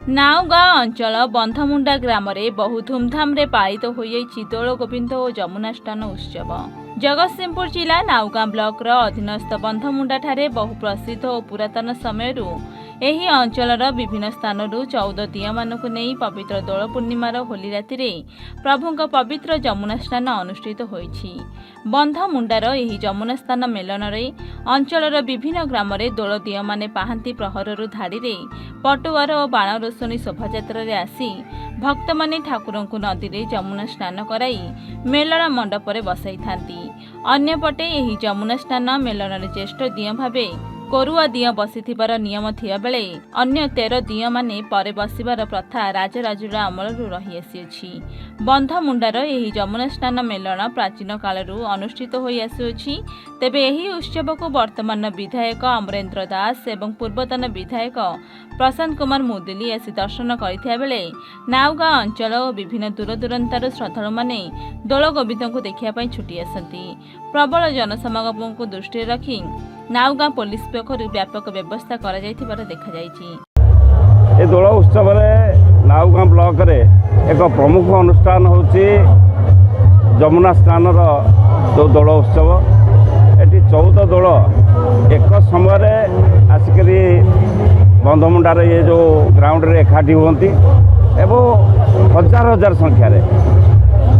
नाउगाँ अंचल बंधमुंडा ग्राम में बहु धूमधाम रे पालित होइछि दोल गोविंद और जमुना स्नान उत्सव। जगतसिंहपुर जिला नाउगाँ ब्लॉक अधीनस्थ बंधमुंडा ठारे बहु प्रसिद्ध और पुरातन समय एही अंचलर विभिन्न स्थानरू 14 दिया मानक नहीं पवित्र दोल पूर्णिमार होली राति रे प्रभुଙ୍କ पवित्र जमुना स्नान अनुष्ठित होइछि। बंधमुंडार एही जमुना स्नान मेलन रे अंचलर विभिन्न ग्राम रे दोल दिया माने पाहांती प्रहररू धाड़ी रे पटुआर और बाण रोशनी शोभायात्रा रे आसी भक्त माने ठाकुरंकु नदी रे जमुना स्नान कराई मेलन मंडप रे बसाई थांती। अन्यपटे एही जमुना स्नान मेलन रे ज्येष्ठ दिया भावे कोरुआ दिया बसिथिबार नियम थिया बेले अन्य 13 दिया माने परे बसिबार प्रथा राजराजुरा अमलरू रही आसीछि। बंधमुंडार एही जमुना स्नान मेलन प्राचीन कालरू अनुष्ठित होई आसीछि। तेबे एही उत्सव को वर्तमान विधायक अमरेंद्र दास एवं पूर्वतन विधायक प्रशांत कुमार मुदुली आसी दर्शन करथिया बेले नाउगाँ अंचल और विभिन्न दूरदूरांतर श्रद्धालु माने दोल गोविंद को देखिया पई छुटी आसंती। प्रबल जनसमागम को दृष्टि रखी नाउगाँ पुलिस पक्षर व्यापक व्यवस्था करा जायथिबार देखा जायछि। ए दोल उत्सव रे नाउगाँ ब्लॉक रे एक प्रमुख अनुष्ठान होछि जमुना स्नान जो दोल उत्सव। एटी 14 दोल एक समय रे आसिकरी बंधमुंडार ये जो ग्राउंड रे एकाठी होती एवं हजार हजार संख्या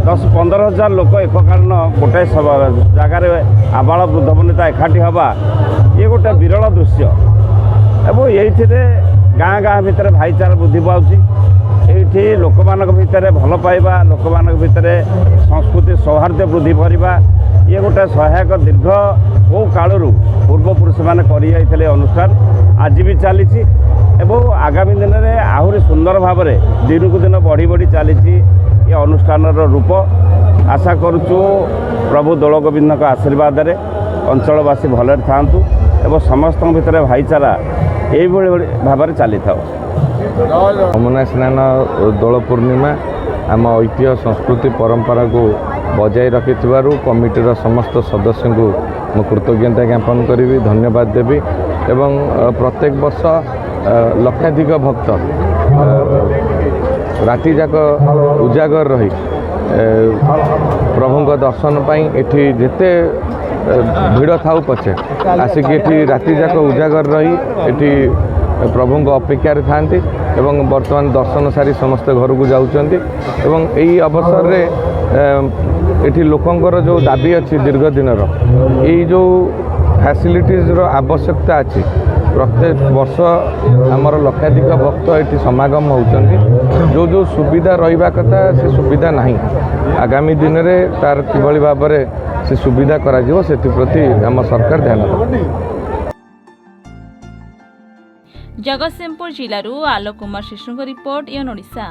10-15 हजार लोक एक कारण गोटे जगार आबाल वृद्ध वनिता एकाठी हवा ये गोटे विरल दृश्य। एवं ये गाँ गाँ भितर भाईचारा वृद्धि पाऊँच ये लोक भितर भल पाइबा लोक भितर संस्कृति सौहार्द वृद्धि करवा ये गोटे सहायक दीर्घ बहु कालू पूर्वपुरुष मैंने कर अनुष्ठान आज भी चली एवं आगामी दिन में आहरी सुंदर भाव में दिन को दिन बढ़ी बढ़ी चली ये अनुष्ठान रूप। आशा करुचु प्रभु दोल गोविंद आशीर्वाद रे अंचलवासी भलरे थांतु एवं समस्त भितर भाईचारा यही भाव में चली था। जमुना स्नान दोल पूर्णिमा आम ऐतिह्य संस्कृति परंपरा को बजाय रखि कमिटीर समस्त सदस्य को मु कृतज्ञता ज्ञापन करी धन्यवाद देवी एवं प्रत्येक वर्ष लक्षाधिक भक्त राति जाक उजागर रही प्रभु दर्शन पाई एठी जेते भिड़ थाउ पछे आसिक एठी राति जाक उजागर रही एठी प्रभु अपेक्षा थांती एवं वर्तमान दर्शन सारी समस्त घर को जाउचंती एवं एई अवसर रे एठी लोकंकर जो दाबी अच्छी दीर्घ दिनर यही जो फैसिलिटीज रो आवश्यकता अच्छी प्रत्येक वर्ष आमर लक्षाधिक भक्त ये समागम होउचंती जो जो सुविधा रहिबा कथा से सुविधा नहीं आगामी दिन में तार किभली भाव में से सुविधा करा जिवो सेति प्रति आम सरकार ध्यान देबो। जगतसिंहपुर जिलूर आलोक कुमार शिशुଙ୍କ रिपोर्ट यन ओडिशा।